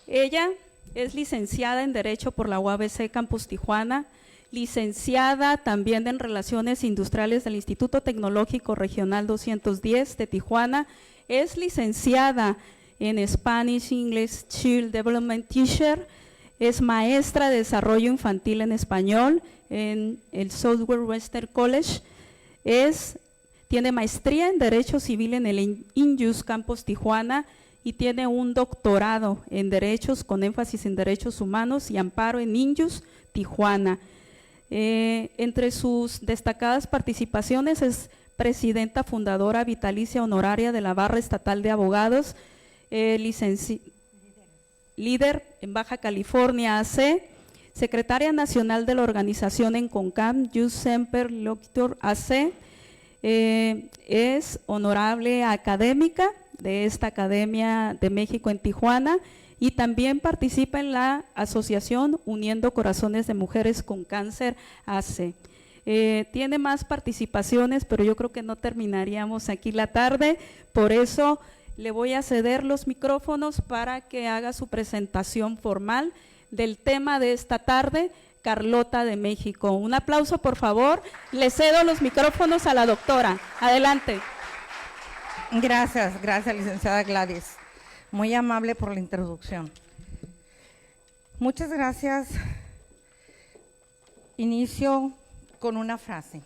Ella es licenciada en Derecho por la UABC Campus Tijuana, licenciada también en Relaciones Industriales del Instituto Tecnológico Regional 210 de Tijuana, es licenciada en Spanish English Child Development Teacher, es maestra de Desarrollo Infantil en Español en el Southwestern College, tiene maestría en Derecho Civil en el INJUS Campus Tijuana y tiene un doctorado en Derechos con énfasis en Derechos Humanos y Amparo en INJUS Tijuana. Entre sus destacadas participaciones es presidenta fundadora vitalicia honoraria de la Barra Estatal de Abogados, líder en Baja California AC, secretaria nacional de la organización en CONCAM, Jus Semper Loquitur AC, es honorable académica de esta Academia de México en Tijuana y también participa en la Asociación Uniendo Corazones de Mujeres con Cáncer AC. Tiene más participaciones, pero yo creo que no terminaríamos aquí la tarde, por eso le voy a ceder los micrófonos para que haga su presentación formal del tema de esta tarde, Carlota de México. Un aplauso, por favor. Le cedo los micrófonos a la doctora. Adelante. Gracias, licenciada Gladys. Muy amable por la introducción. Muchas gracias. Inicio con una frase.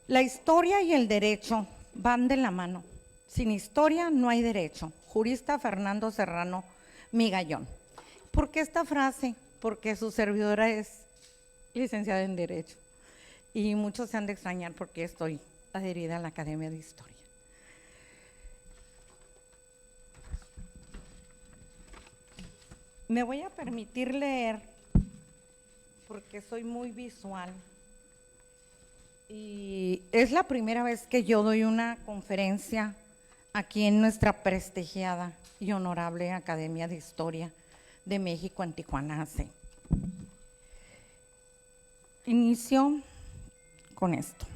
La historia y el derecho van de la mano. Sin historia no hay derecho. Jurista Fernando Serrano Migallón. ¿Por qué esta frase? Porque su servidora es licenciada en Derecho y muchos se han de extrañar porque estoy adherida a la Academia de Historia. Me voy a permitir leer porque soy muy visual y es la primera vez que yo doy una conferencia aquí en nuestra prestigiada y honorable Academia de Historia de México en Tijuana AC. Inicio con esto.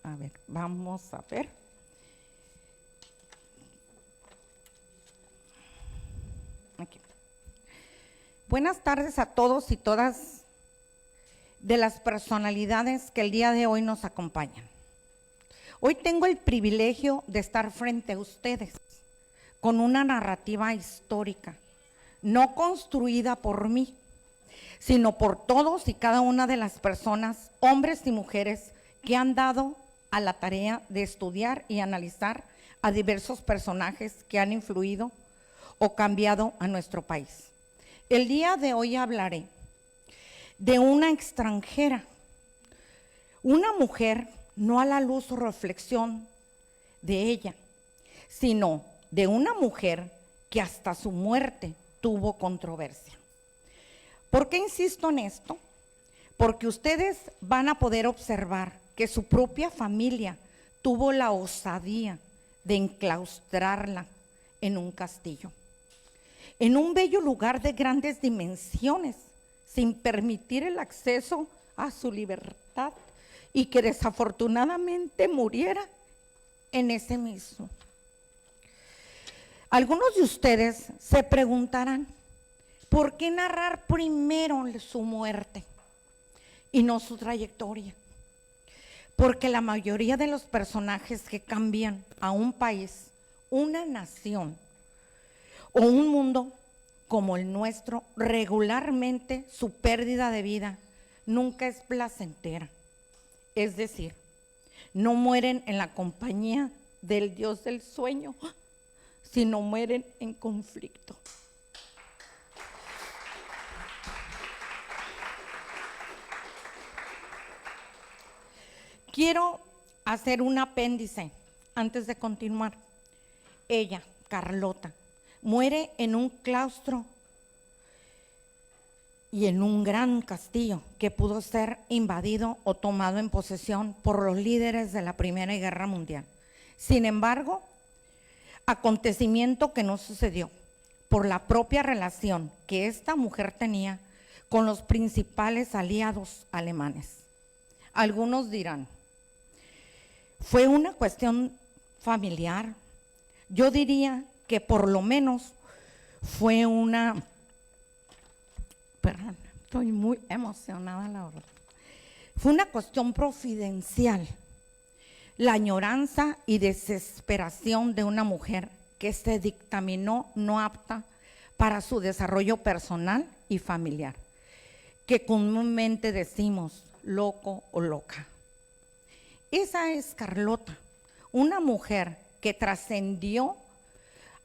A ver, vamos a ver. Aquí. Buenas tardes a todos y todas de las personalidades que el día de hoy nos acompañan. Hoy tengo el privilegio de estar frente a ustedes con una narrativa histórica, no construida por mí, sino por todos y cada una de las personas, hombres y mujeres, que han dado a la tarea de estudiar y analizar a diversos personajes que han influido o cambiado a nuestro país. El día de hoy hablaré de una extranjera, una mujer, no a la luz o reflexión de ella, sino de una mujer que hasta su muerte tuvo controversia. ¿Por qué insisto en esto? Porque ustedes van a poder observar que su propia familia tuvo la osadía de enclaustrarla en un castillo, en un bello lugar de grandes dimensiones, sin permitir el acceso a su libertad y que desafortunadamente muriera en ese mismo. Algunos de ustedes se preguntarán, ¿por qué narrar primero su muerte y no su trayectoria? Porque la mayoría de los personajes que cambian a un país, una nación o un mundo como el nuestro, regularmente su pérdida de vida nunca es placentera. Es decir, no mueren en la compañía del Dios del sueño, sino mueren en conflicto. Quiero hacer un apéndice antes de continuar. Ella, Carlota, muere en un claustro y en un gran castillo que pudo ser invadido o tomado en posesión por los líderes de la Primera Guerra Mundial. Sin embargo, acontecimiento que no sucedió por la propia relación que esta mujer tenía con los principales aliados alemanes. Algunos dirán, fue una cuestión familiar. Yo diría que por lo menos fue una, perdón, estoy muy emocionada, la verdad. Fue una cuestión providencial, la añoranza y desesperación de una mujer que se dictaminó no apta para su desarrollo personal y familiar, que comúnmente decimos loco o loca. Esa es Carlota, una mujer que trascendió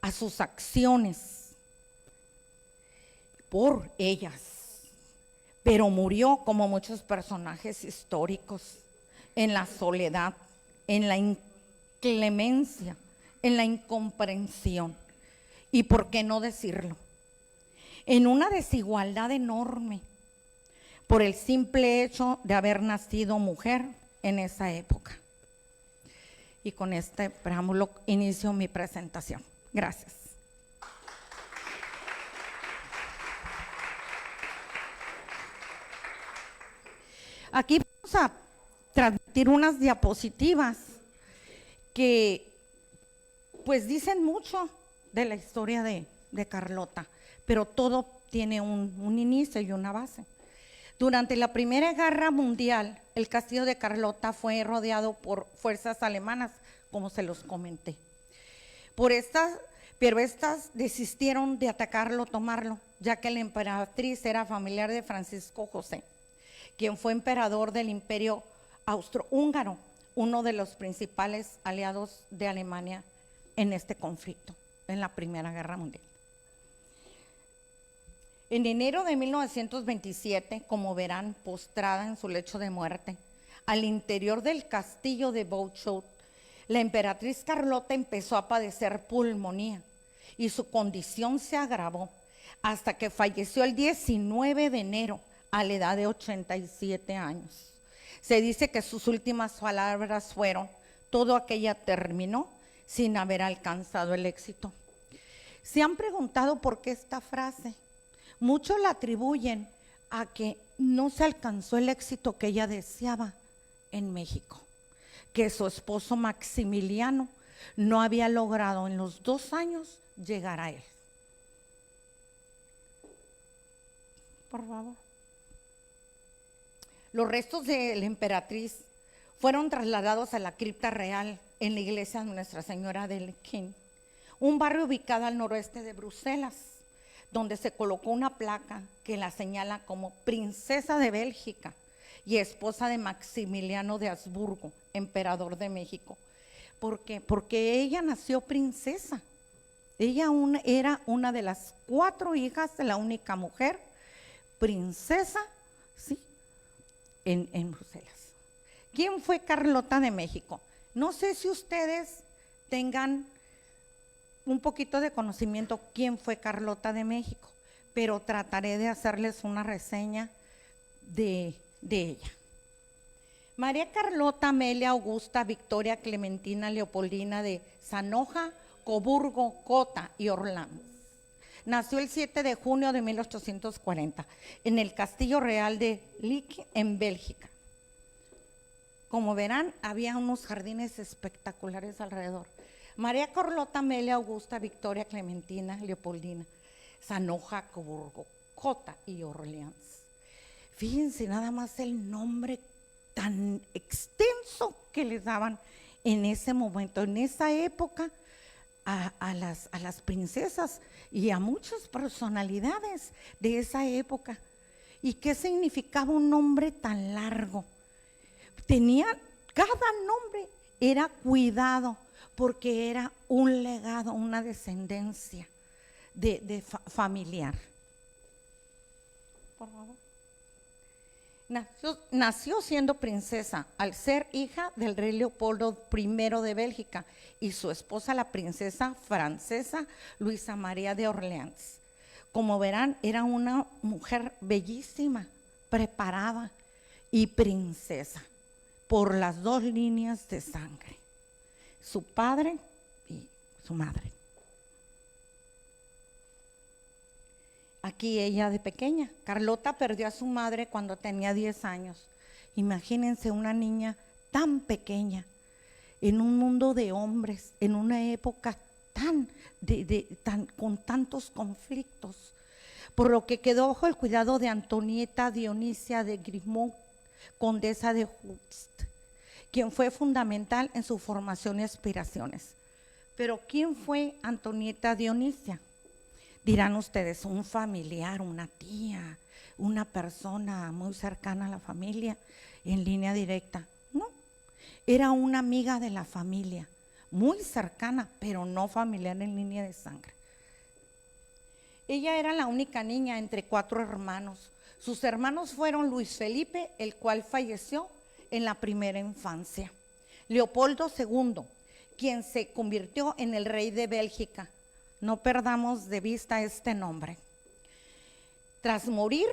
a sus acciones por ellas, pero murió como muchos personajes históricos, en la soledad, en la inclemencia, en la incomprensión, y por qué no decirlo, en una desigualdad enorme por el simple hecho de haber nacido mujer en esa época. Y con este preámbulo inicio mi presentación. Gracias. Aquí vamos a transmitir unas diapositivas que pues dicen mucho de la historia de Carlota, pero todo tiene un inicio y una base. Durante la Primera Guerra Mundial, el castillo de Carlota fue rodeado por fuerzas alemanas, como se los comenté. Pero estas desistieron de atacarlo, tomarlo, ya que la emperatriz era familiar de Francisco José, quien fue emperador del Imperio Austrohúngaro, uno de los principales aliados de Alemania en este conflicto, en la Primera Guerra Mundial. En enero de 1927, como verán, postrada en su lecho de muerte, al interior del castillo de Bauchow, la emperatriz Carlota empezó a padecer pulmonía y su condición se agravó hasta que falleció el 19 de enero a la edad de 87 años. Se dice que sus últimas palabras fueron: todo aquello terminó sin haber alcanzado el éxito. ¿Se han preguntado por qué esta frase? Muchos la atribuyen a que no se alcanzó el éxito que ella deseaba en México, que su esposo Maximiliano no había logrado en los 2 años llegar a él. Por favor. Los restos de la emperatriz fueron trasladados a la cripta real en la iglesia de Nuestra Señora del King, un barrio ubicado al noroeste de Bruselas, donde se colocó una placa que la señala como princesa de Bélgica y esposa de Maximiliano de Habsburgo, emperador de México. ¿Por qué? Porque ella nació princesa. Ella era una de las 4 hijas de la única mujer princesa, ¿sí?, en Bruselas. ¿Quién fue Carlota de México? No sé si ustedes tengan un poquito de conocimiento quién fue Carlota de México, pero trataré de hacerles una reseña de ella. María Carlota Amelia Augusta Victoria Clementina Leopoldina de Sanoja, Coburgo, Cota y Orleans. Nació el 7 de junio de 1840 en el Castillo Real de Lich, en Bélgica. Como verán, había unos jardines espectaculares alrededor. María Carlota Amelia Augusta Victoria Clementina Leopoldina, Sanoja, Coburgo, Cota y Orleans. Fíjense nada más el nombre tan extenso que les daban en ese momento, en esa época, a las princesas y a muchas personalidades de esa época. ¿Y qué significaba un nombre tan largo? Cada nombre era cuidado, porque era un legado, una descendencia familiar. Por favor. Nació siendo princesa al ser hija del rey Leopoldo I de Bélgica y su esposa, la princesa francesa Luisa María de Orleans. Como verán, era una mujer bellísima, preparada y princesa por las 2 líneas de sangre, su padre y su madre. Aquí ella de pequeña. Carlota perdió a su madre cuando tenía 10 años. Imagínense una niña tan pequeña en un mundo de hombres, en una época con tantos conflictos, por lo que quedó bajo el cuidado de Antonieta Dionisia de Grimont, condesa de Hulst, quien fue fundamental en su formación y aspiraciones. Pero ¿quién fue Antonieta Dionisia? Dirán ustedes, un familiar, una tía, una persona muy cercana a la familia, en línea directa. No, era una amiga de la familia, muy cercana, pero no familiar en línea de sangre. Ella era la única niña entre 4 hermanos. Sus hermanos fueron Luis Felipe, el cual falleció en la primera infancia; Leopoldo II, quien se convirtió en el rey de Bélgica. No perdamos de vista este nombre. Tras morir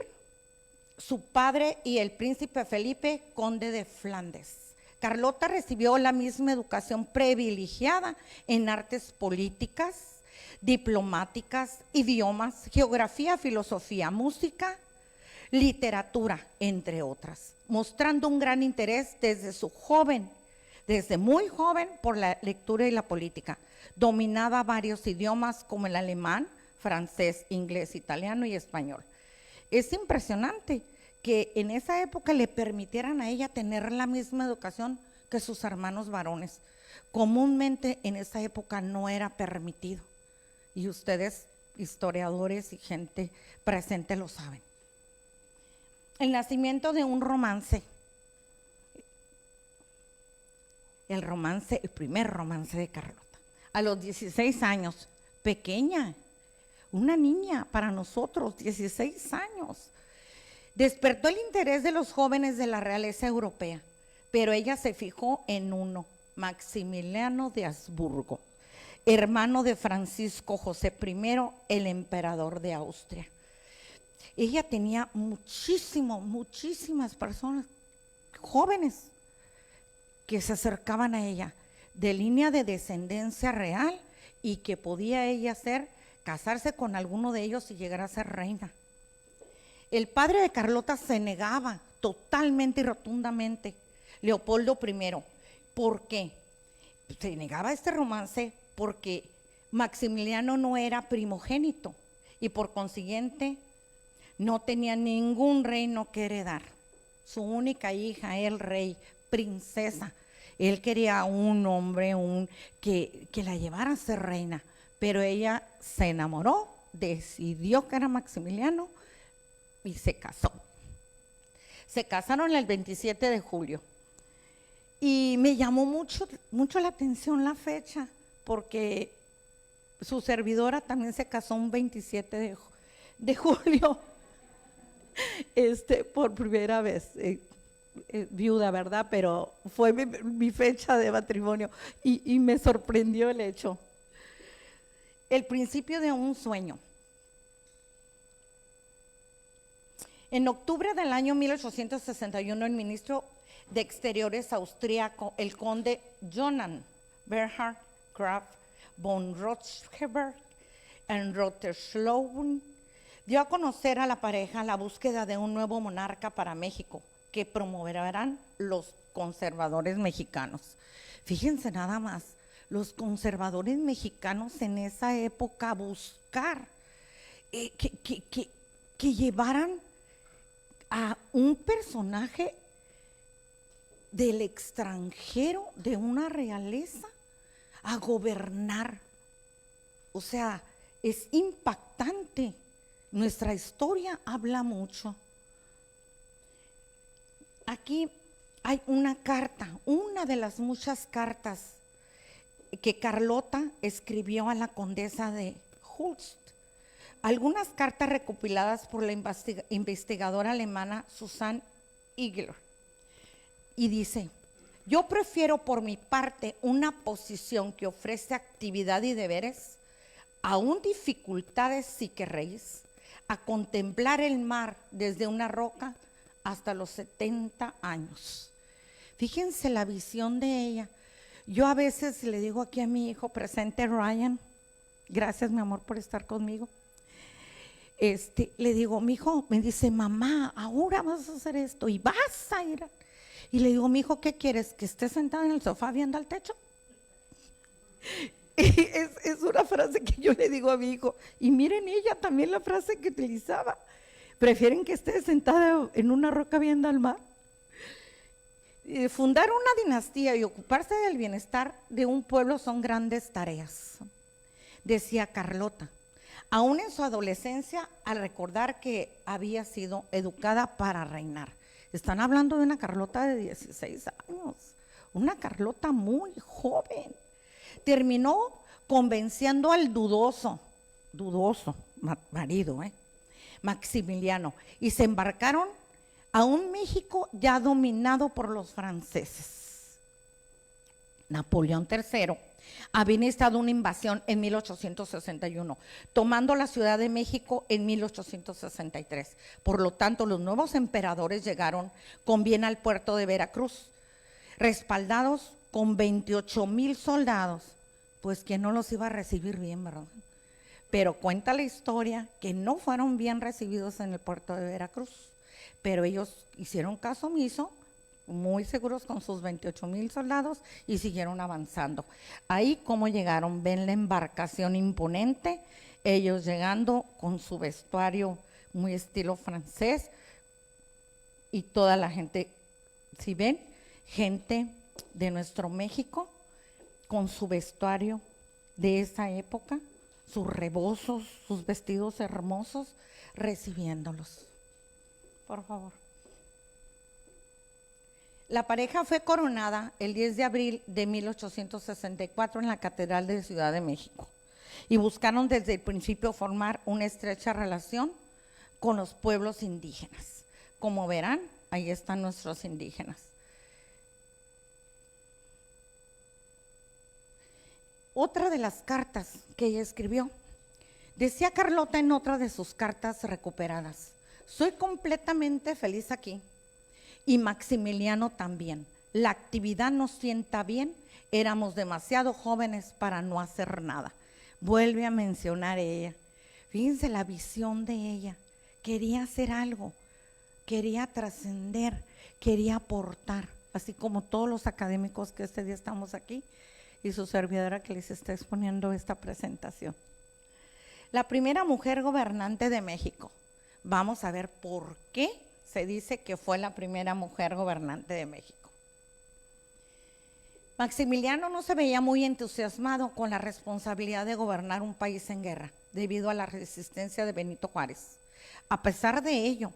su padre y el príncipe Felipe, conde de Flandes, Carlota recibió la misma educación privilegiada en artes políticas, diplomáticas, idiomas, geografía, filosofía, música, literatura, entre otras, mostrando un gran interés desde muy joven por la lectura y la política. Dominaba varios idiomas como el alemán, francés, inglés, italiano y español. Es impresionante que en esa época le permitieran a ella tener la misma educación que sus hermanos varones. Comúnmente en esa época no era permitido, y ustedes, historiadores y gente presente, lo saben. El nacimiento de un romance, el primer romance de Carlota, a los 16 años, pequeña, una niña para nosotros, 16 años. Despertó el interés de los jóvenes de la realeza europea, pero ella se fijó en uno, Maximiliano de Habsburgo, hermano de Francisco José I, el emperador de Austria. Ella tenía muchísimas personas jóvenes que se acercaban a ella de línea de descendencia real, y que podía ella casarse con alguno de ellos y llegar a ser reina. El padre de Carlota se negaba totalmente y rotundamente, Leopoldo I. ¿Por qué? Se negaba este romance porque Maximiliano no era primogénito y por consiguiente no tenía ningún reino que heredar. Su única hija, el rey, princesa. Él quería un hombre que la llevara a ser reina, pero ella se enamoró, decidió que era Maximiliano y se casó. Se casaron el 27 de julio y me llamó mucho la atención la fecha, porque su servidora también se casó un 27 de julio, por primera vez. Viuda, ¿verdad? Pero fue mi fecha de matrimonio y me sorprendió el hecho. El principio de un sueño. En octubre del año 1861, el ministro de Exteriores austríaco, el conde Johann Bernhard Graf von Rothschild en Rotterschlauen, dio a conocer a la pareja la búsqueda de un nuevo monarca para México, que promoverán los conservadores mexicanos. Fíjense nada más, los conservadores mexicanos en esa época buscar que llevaran a un personaje del extranjero, de una realeza, a gobernar. O sea, es impactante. Nuestra historia habla mucho. Aquí hay una carta, una de las muchas cartas que Carlota escribió a la condesa de Hulst. Algunas cartas recopiladas por la investigadora alemana Susanne Igler. Y dice: yo prefiero por mi parte una posición que ofrece actividad y deberes, aún dificultades si querréis, a contemplar el mar desde una roca hasta los 70 años. Fíjense la visión de ella. Yo a veces le digo aquí a mi hijo presente, Ryan, gracias mi amor por estar conmigo, le digo, mi hijo, me dice, mamá, ahora vas a hacer esto y vas a ir. Y le digo, mi hijo, ¿qué quieres? ¿Que esté sentada en el sofá viendo al techo? Y es una frase que yo le digo a mi hijo. Y miren ella también la frase que utilizaba. ¿Prefieren que esté sentada en una roca viendo al mar? Fundar una dinastía y ocuparse del bienestar de un pueblo son grandes tareas, decía Carlota, aún en su adolescencia, al recordar que había sido educada para reinar. Están hablando de una Carlota de 16 años, una Carlota muy joven. Terminó convenciendo al dudoso marido, Maximiliano, y se embarcaron a un México ya dominado por los franceses. Napoleón III había iniciado una invasión en 1861, tomando la Ciudad de México en 1863. Por lo tanto, los nuevos emperadores llegaron con bien al puerto de Veracruz, respaldados con 28,000 soldados. Pues ¿quién no los iba a recibir bien, verdad? Pero cuenta la historia que no fueron bien recibidos en el puerto de Veracruz, pero ellos hicieron caso omiso, muy seguros con sus 28,000 soldados, y siguieron avanzando. Ahí cómo llegaron, ven la embarcación imponente, ellos llegando con su vestuario muy estilo francés, y toda la gente, si ven, gente de nuestro México, con su vestuario de esa época, sus rebozos, sus vestidos hermosos, recibiéndolos. Por favor. La pareja fue coronada el 10 de abril de 1864 en la Catedral de Ciudad de México y buscaron desde el principio formar una estrecha relación con los pueblos indígenas. Como verán, ahí están nuestros indígenas. Otra de las cartas que ella escribió, decía Carlota en otra de sus cartas recuperadas: soy completamente feliz aquí y Maximiliano también. La actividad nos sienta bien, éramos demasiado jóvenes para no hacer nada. Vuelve a mencionar ella. Fíjense la visión de ella. Quería hacer algo, quería trascender, quería aportar, así como todos los académicos que este día estamos aquí y su servidora que les está exponiendo esta presentación. La primera mujer gobernante de México. Vamos a ver por qué se dice que fue la primera mujer gobernante de México. Maximiliano no se veía muy entusiasmado con la responsabilidad de gobernar un país en guerra, debido a la resistencia de Benito Juárez. A pesar de ello,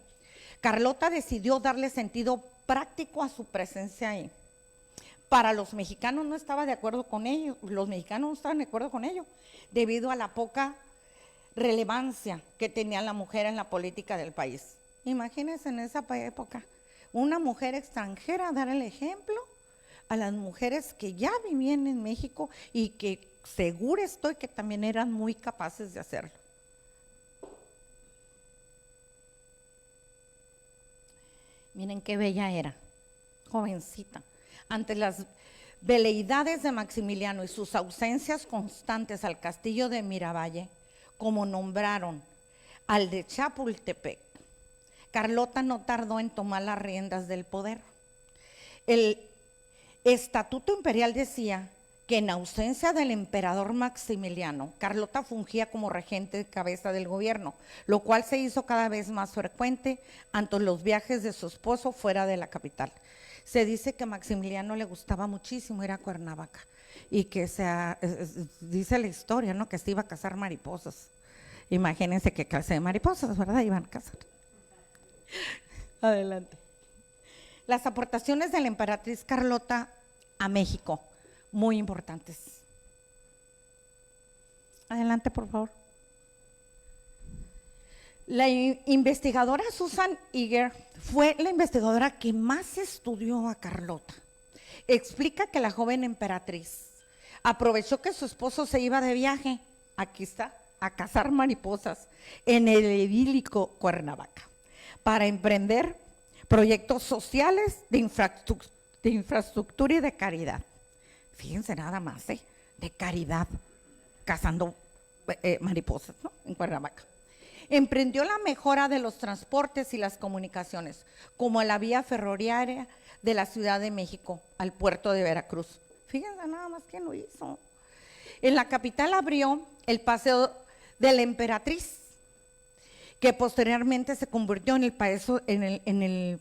Carlota decidió darle sentido práctico a su presencia ahí. Para los mexicanos no estaba de acuerdo con ello, los mexicanos no estaban de acuerdo con ello, debido a la poca relevancia que tenía la mujer en la política del país. Imagínense en esa época, una mujer extranjera dar el ejemplo a las mujeres que ya vivían en México y que segura estoy que también eran muy capaces de hacerlo. Miren qué bella era, jovencita. Ante las veleidades de Maximiliano y sus ausencias constantes al castillo de Miravalle, como nombraron al de Chapultepec, Carlota no tardó en tomar las riendas del poder. El estatuto imperial decía que en ausencia del emperador Maximiliano, Carlota fungía como regente de cabeza del gobierno, lo cual se hizo cada vez más frecuente ante los viajes de su esposo fuera de la capital. Se dice que a Maximiliano le gustaba muchísimo ir a Cuernavaca y que dice la historia, ¿no?, que se iba a cazar mariposas. Imagínense qué clase de mariposas, ¿verdad?, iban a cazar. Adelante. Las aportaciones de la emperatriz Carlota a México, muy importantes. Adelante, por favor. La investigadora Susan Eager fue la investigadora que más estudió a Carlota. Explica que la joven emperatriz aprovechó que su esposo se iba de viaje, aquí está, a cazar mariposas en el idílico Cuernavaca, para emprender proyectos sociales de infraestructura y de caridad. Fíjense nada más, de caridad, cazando mariposas, ¿no?, en Cuernavaca. Emprendió la mejora de los transportes y las comunicaciones, como la vía ferroviaria de la Ciudad de México al puerto de Veracruz. Fíjense nada más quién lo hizo. En la capital abrió el Paseo de la Emperatriz, que posteriormente se convirtió en el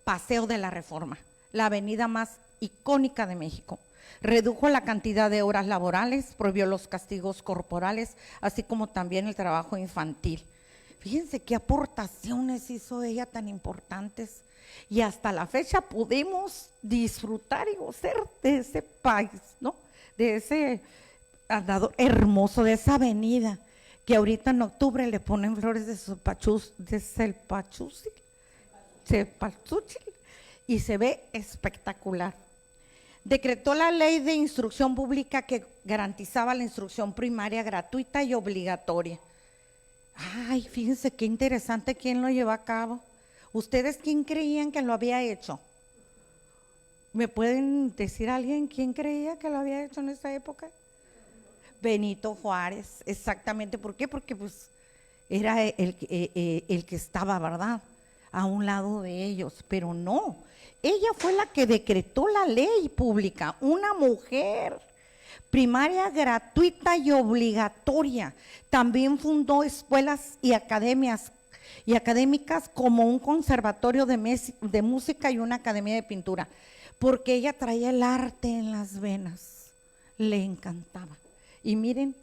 Paseo de la Reforma, la avenida más icónica de México. Redujo la cantidad de horas laborales, prohibió los castigos corporales, así como también el trabajo infantil. Fíjense qué aportaciones hizo ella tan importantes. Y hasta la fecha podemos disfrutar y gozar de ese país, ¿no? De ese andador hermoso, de esa avenida, que ahorita en octubre le ponen flores de cempasúchil, y se ve espectacular. Decretó la ley de instrucción pública que garantizaba la instrucción primaria gratuita y obligatoria. Ay, fíjense qué interesante quién lo llevó a cabo. ¿Ustedes quién creían que lo había hecho? ¿Me pueden decir alguien quién creía que lo había hecho en esa época? Benito Juárez, exactamente. ¿Por qué? Porque pues era el que estaba, ¿verdad?, a un lado de ellos, pero no. Ella fue la que decretó la ley pública, una mujer, primaria gratuita y obligatoria. También fundó escuelas y académicas como un conservatorio de música y una academia de pintura, porque ella traía el arte en las venas, le encantaba. Y miren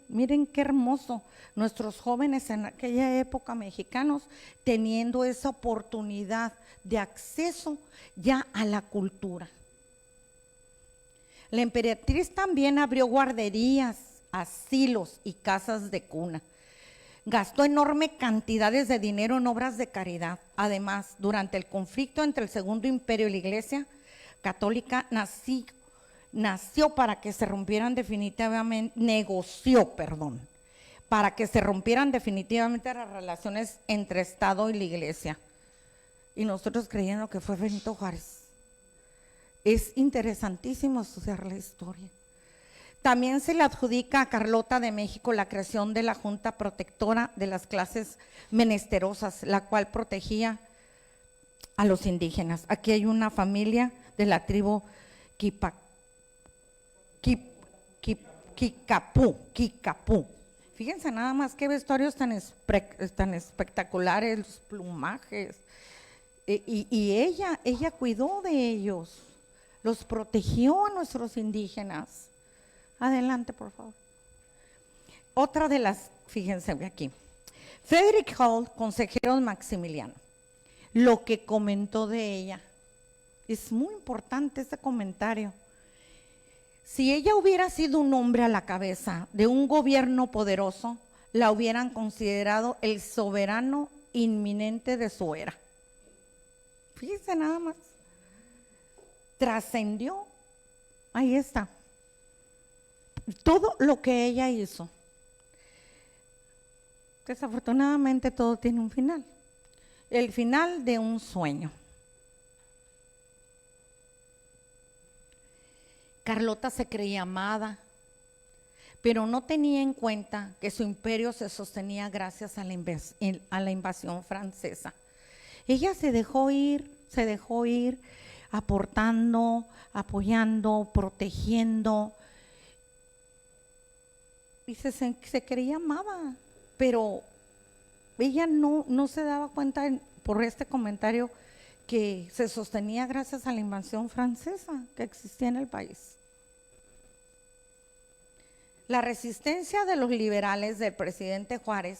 qué hermoso, nuestros jóvenes en aquella época mexicanos teniendo esa oportunidad de acceso ya a la cultura. La emperatriz también abrió guarderías, asilos y casas de cuna. Gastó enormes cantidades de dinero en obras de caridad. Además, durante el conflicto entre el Segundo Imperio y la Iglesia Católica, negoció para que se rompieran definitivamente las relaciones entre Estado y la Iglesia. Y nosotros creyendo que fue Benito Juárez. Es interesantísimo estudiar la historia. También se le adjudica a Carlota de México la creación de la Junta Protectora de las Clases Menesterosas, la cual protegía a los indígenas. Aquí hay una familia de la tribu Kikapú. Fíjense nada más qué vestuarios tan espectaculares, los plumajes. Y ella cuidó de ellos, los protegió a nuestros indígenas. Adelante, por favor. Otra de las, fíjense aquí, Frederick Hall, consejero de Maximiliano, lo que comentó de ella, es muy importante este comentario. Si ella hubiera sido un hombre a la cabeza de un gobierno poderoso, la hubieran considerado el soberano inminente de su era. Fíjense nada más. Trascendió. Ahí está. Todo lo que ella hizo. Desafortunadamente todo tiene un final. El final de un sueño. Carlota se creía amada, pero no tenía en cuenta que su imperio se sostenía gracias a la invasión francesa. Ella se dejó ir aportando, apoyando, protegiendo, y se creía amada, pero ella no se daba cuenta por este comentario que se sostenía gracias a la invasión francesa que existía en el país. La resistencia de los liberales del presidente Juárez,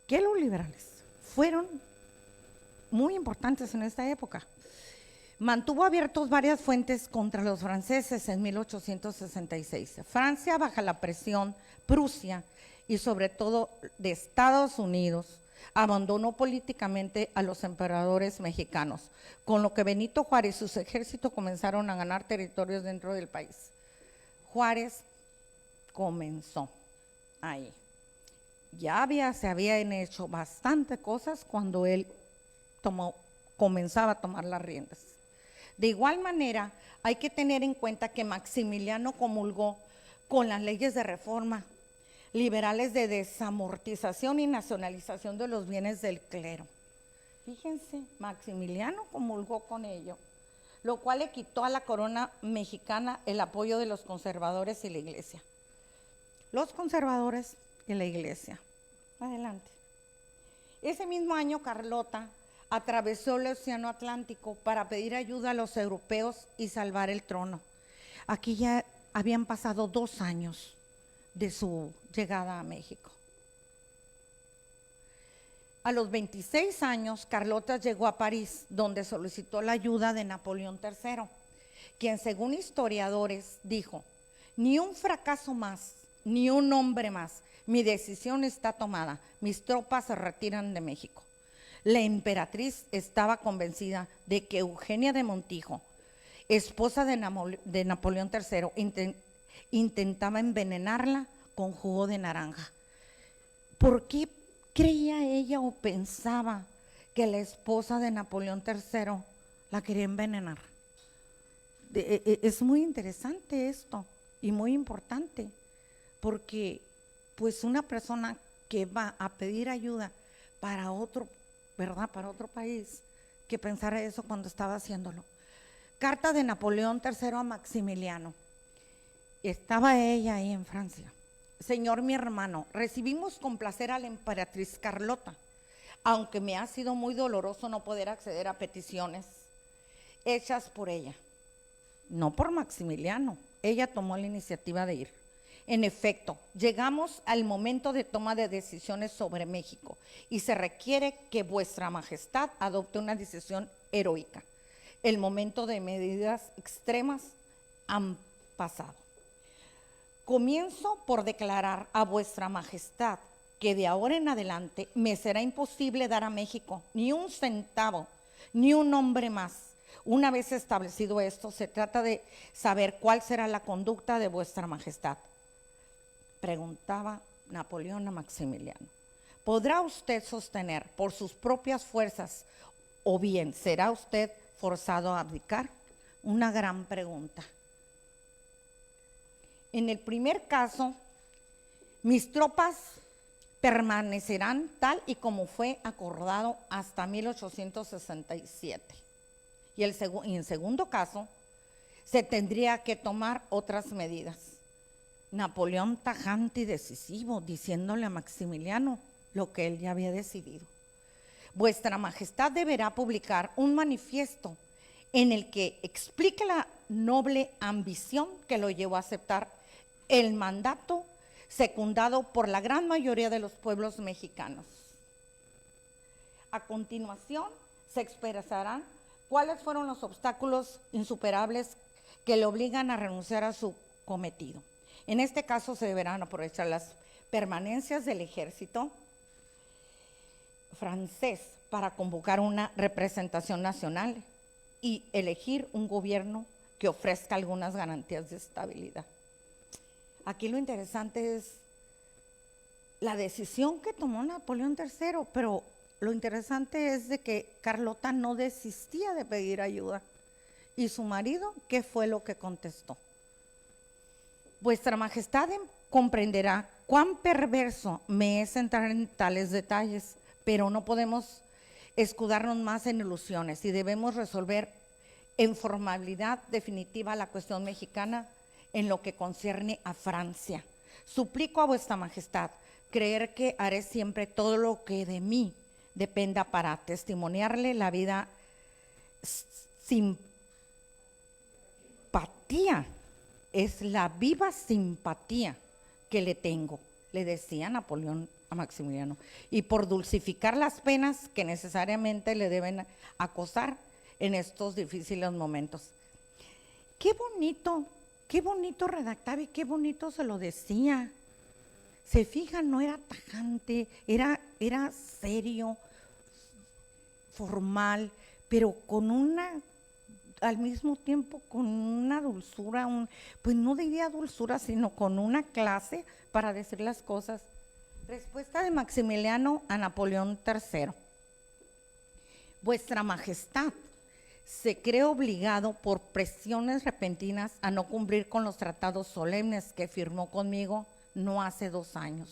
que los liberales fueron muy importantes en esta época. Mantuvo abiertos varias fuentes contra los franceses en 1866. Francia, bajo la presión Prusia y sobre todo de Estados Unidos, abandonó políticamente a los emperadores mexicanos, con lo que Benito Juárez y sus ejércitos comenzaron a ganar territorios dentro del país. Juárez comenzó ahí. Se habían hecho bastantes cosas cuando él comenzaba a tomar las riendas. De igual manera, hay que tener en cuenta que Maximiliano comulgó con las leyes de reforma liberales de desamortización y nacionalización de los bienes del clero. Fíjense, Maximiliano comulgó con ello, lo cual le quitó a la corona mexicana el apoyo de los conservadores y la iglesia. Los conservadores y la iglesia. Adelante. Ese mismo año, Carlota atravesó el Océano Atlántico para pedir ayuda a los europeos y salvar el trono. Aquí ya habían pasado 2 años de su llegada a México. A los 26 años, Carlota llegó a París, donde solicitó la ayuda de Napoleón III, quien, según historiadores, dijo: ni un fracaso más, ni un hombre más, mi decisión está tomada, mis tropas se retiran de México. La emperatriz estaba convencida de que Eugenia de Montijo, esposa de Napoleón III, intentaba envenenarla con jugo de naranja. ¿Por qué creía ella o pensaba que la esposa de Napoleón III la quería envenenar? Es muy interesante esto y muy importante, porque pues una persona que va a pedir ayuda para otro, ¿verdad? Para otro país, que pensara eso cuando estaba haciéndolo. Carta de Napoleón III a Maximiliano. Estaba ella ahí en Francia. Señor mi hermano, recibimos con placer a la emperatriz Carlota, aunque me ha sido muy doloroso no poder acceder a peticiones hechas por ella, no por Maximiliano. Ella tomó la iniciativa de ir. En efecto, llegamos al momento de toma de decisiones sobre México y se requiere que vuestra majestad adopte una decisión heroica. El momento de medidas extremas han pasado. Comienzo por declarar a vuestra majestad que de ahora en adelante me será imposible dar a México ni un centavo, ni un hombre más. Una vez establecido esto, se trata de saber cuál será la conducta de vuestra majestad. Preguntaba Napoleón a Maximiliano. ¿Podrá usted sostener por sus propias fuerzas o bien será usted forzado a abdicar? Una gran pregunta. En el primer caso, mis tropas permanecerán tal y como fue acordado hasta 1867. Y en segundo caso, se tendría que tomar otras medidas. Napoleón tajante y decisivo, diciéndole a Maximiliano lo que él ya había decidido. Vuestra majestad deberá publicar un manifiesto en el que explique la noble ambición que lo llevó a aceptar el mandato secundado por la gran mayoría de los pueblos mexicanos. A continuación, se expresarán cuáles fueron los obstáculos insuperables que le obligan a renunciar a su cometido. En este caso, se deberán aprovechar las permanencias del ejército francés para convocar una representación nacional y elegir un gobierno que ofrezca algunas garantías de estabilidad. Aquí lo interesante es la decisión que tomó Napoleón III, pero lo interesante es de que Carlota no desistía de pedir ayuda. ¿Y su marido qué fue lo que contestó? Vuestra majestad comprenderá cuán perverso me es entrar en tales detalles, pero no podemos escudarnos más en ilusiones y debemos resolver en formalidad definitiva la cuestión mexicana en lo que concierne a Francia. Suplico a vuestra majestad creer que haré siempre todo lo que de mí dependa para testimoniarle la vida simpatía, es la viva simpatía que le tengo, le decía Napoleón a Maximiliano, y por dulcificar las penas que necesariamente le deben acosar en estos difíciles momentos. Qué bonito redactaba y qué bonito se lo decía. Se fijan, no era tajante, era serio, formal, pero con al mismo tiempo con una dulzura, pues no diría dulzura, sino con una clase para decir las cosas. Respuesta de Maximiliano a Napoleón III. Vuestra majestad se cree obligado por presiones repentinas a no cumplir con los tratados solemnes que firmó conmigo no hace 2 años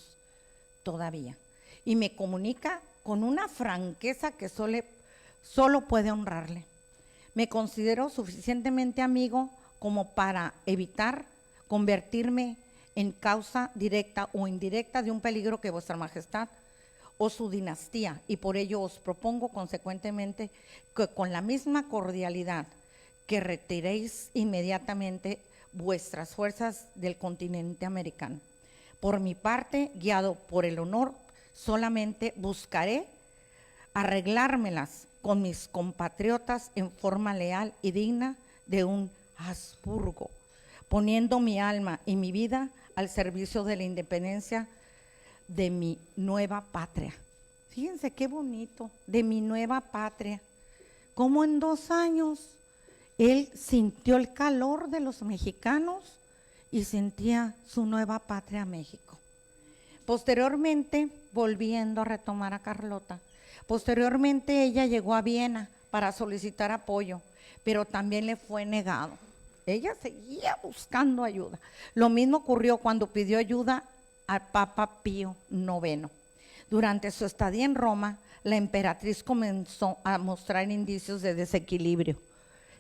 todavía, y me comunica con una franqueza que suele solo puede honrarle. Me considero suficientemente amigo como para evitar convertirme en causa directa o indirecta de un peligro que vuestra majestad o su dinastía, y por ello os propongo consecuentemente que con la misma cordialidad que retiréis inmediatamente vuestras fuerzas del continente americano. Por mi parte, guiado por el honor, solamente buscaré arreglármelas con mis compatriotas en forma leal y digna de un Habsburgo, poniendo mi alma y mi vida al servicio de la independencia de mi nueva patria. Fíjense qué bonito, de mi nueva patria. Como en 2 años él sintió el calor de los mexicanos y sentía su nueva patria, México. Posteriormente, volviendo a retomar a Carlota, posteriormente ella llegó a Viena para solicitar apoyo, pero también le fue negado. Ella seguía buscando ayuda. Lo mismo ocurrió cuando pidió ayuda al Papa Pío IX. Durante su estadía en Roma, la emperatriz comenzó a mostrar indicios de desequilibrio.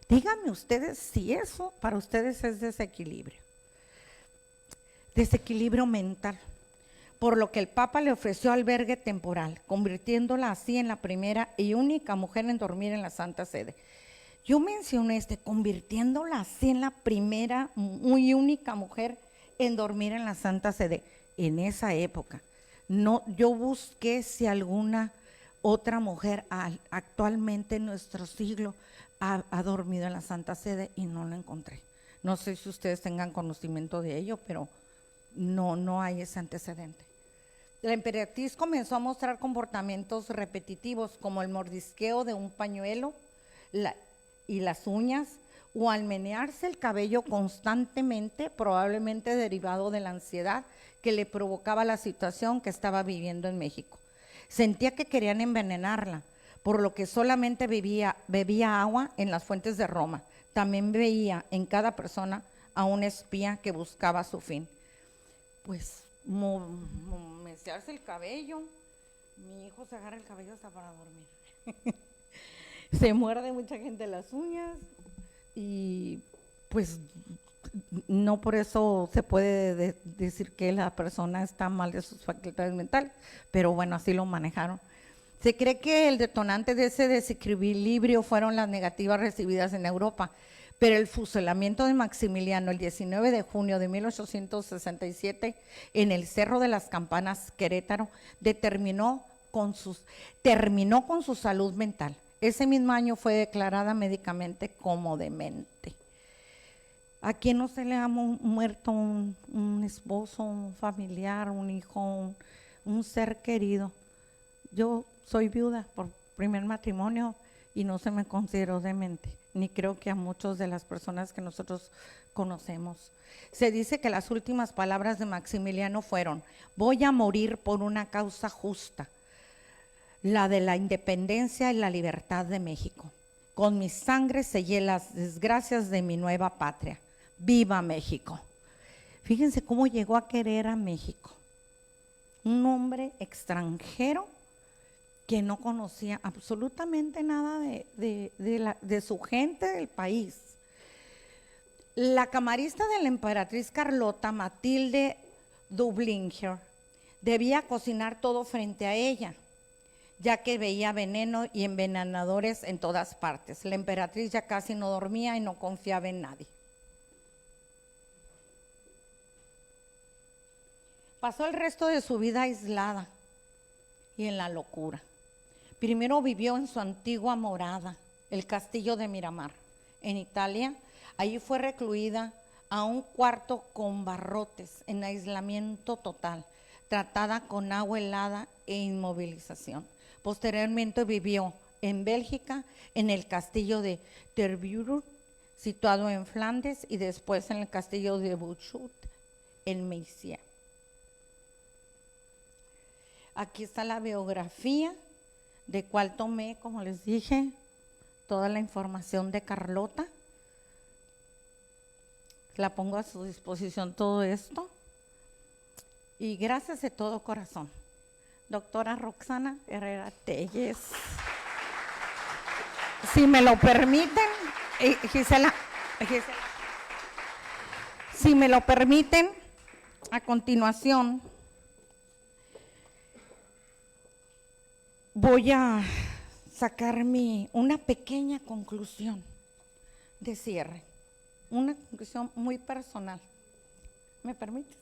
Díganme ustedes si eso para ustedes es desequilibrio. Desequilibrio mental, por lo que el Papa le ofreció albergue temporal, convirtiéndola así en la primera y única mujer en dormir en la Santa Sede. Yo mencioné convirtiéndola así en la primera y única mujer en dormir en la Santa Sede en esa época. No, yo busqué si alguna otra mujer actualmente en nuestro siglo ha dormido en la Santa Sede y no la encontré. No sé si ustedes tengan conocimiento de ello, pero no hay ese antecedente. La emperatriz comenzó a mostrar comportamientos repetitivos como el mordisqueo de un pañuelo y las uñas, o al menearse el cabello constantemente, probablemente derivado de la ansiedad que le provocaba la situación que estaba viviendo en México. Sentía que querían envenenarla, por lo que solamente bebía agua en las fuentes de Roma. También veía en cada persona a un espía que buscaba su fin. Pues meciarse el cabello, mi hijo se agarra el cabello hasta para dormir. Se muerde mucha gente las uñas y pues no por eso se puede decir que la persona está mal de sus facultades mentales, pero bueno, así lo manejaron. Se cree que el detonante de ese desequilibrio fueron las negativas recibidas en Europa, pero el fusilamiento de Maximiliano el 19 de junio de 1867 en el Cerro de las Campanas, Querétaro, terminó con su salud mental. Ese mismo año fue declarada médicamente como demente. ¿A quién no se le ha muerto un esposo, un familiar, un hijo, un ser querido? Yo soy viuda por primer matrimonio y no se me consideró demente, ni creo que a muchas de las personas que nosotros conocemos. Se dice que las últimas palabras de Maximiliano fueron: voy a morir por una causa justa, la de la independencia y la libertad de México. Con mi sangre sellé las desgracias de mi nueva patria. ¡Viva México! Fíjense cómo llegó a querer a México. Un hombre extranjero que no conocía absolutamente nada de su gente, del país. La camarista de la emperatriz Carlota, Matilde Dublinger, debía cocinar todo frente a ella, ya que veía veneno y envenenadores en todas partes. La emperatriz ya casi no dormía y no confiaba en nadie. Pasó el resto de su vida aislada y en la locura. Primero vivió en su antigua morada, el castillo de Miramar, en Italia. Allí fue recluida a un cuarto con barrotes, en aislamiento total, tratada con agua helada e inmovilización. Posteriormente vivió en Bélgica, en el castillo de Tervuren, situado en Flandes, y después en el castillo de Buchut, en Meissen. Aquí está la biografía, de cual tomé, como les dije, toda la información de Carlota. La pongo a su disposición todo esto. Y gracias de todo corazón. Doctora Roxana Herrera Telles. Si me lo permiten, Gisela, si me lo permiten, a continuación voy a sacar una pequeña conclusión de cierre, una conclusión muy personal. ¿Me permites?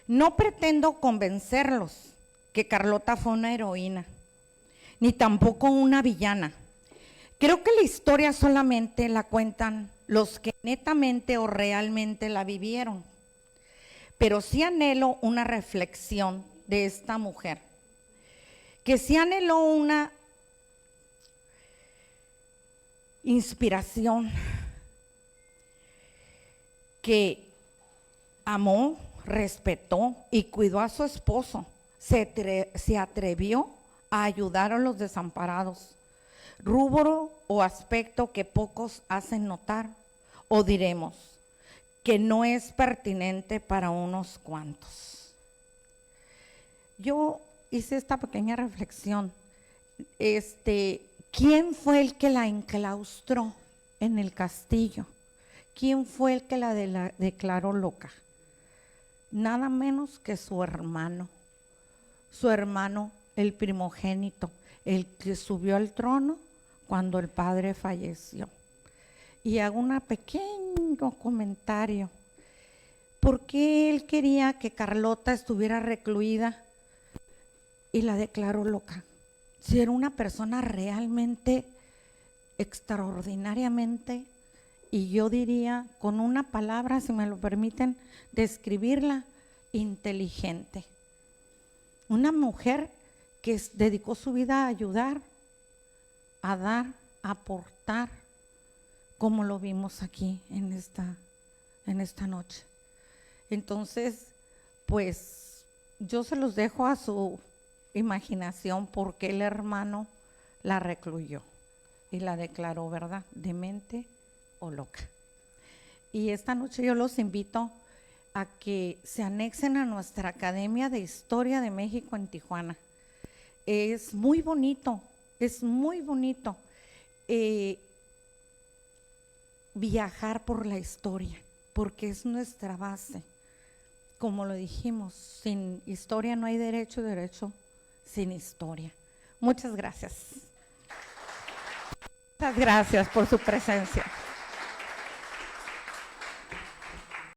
No pretendo convencerlos que Carlota fue una heroína, ni tampoco una villana. Creo que la historia solamente la cuentan los que netamente o realmente la vivieron. Pero sí anhelo una reflexión de esta mujer, que sí anheló una inspiración, que amó, respetó y cuidó a su esposo, se atrevió a ayudar a los desamparados, rubro o aspecto que pocos hacen notar, o diremos que no es pertinente para unos cuantos. Yo hice esta pequeña reflexión. ¿Quién fue el que la enclaustró en el castillo? ¿Quién fue el que la declaró loca? Nada menos que su hermano el primogénito, el que subió al trono cuando el padre falleció. Y hago un pequeño comentario. ¿Por qué él quería que Carlota estuviera recluida y la declaró loca? Si era una persona realmente, extraordinariamente, y yo diría, con una palabra, si me lo permiten, describirla, inteligente. Una mujer que dedicó su vida a ayudar, a dar, a aportar, como lo vimos aquí en esta noche. Entonces, pues, yo se los dejo a su imaginación porque el hermano la recluyó y la declaró, ¿verdad?, demente o loca. Y esta noche yo los invito a que se anexen a nuestra Academia de Historia de México en Tijuana. Es muy bonito viajar por la historia, porque es nuestra base. Como lo dijimos, sin historia no hay derecho, derecho sin historia. Muchas gracias. Muchas gracias por su presencia.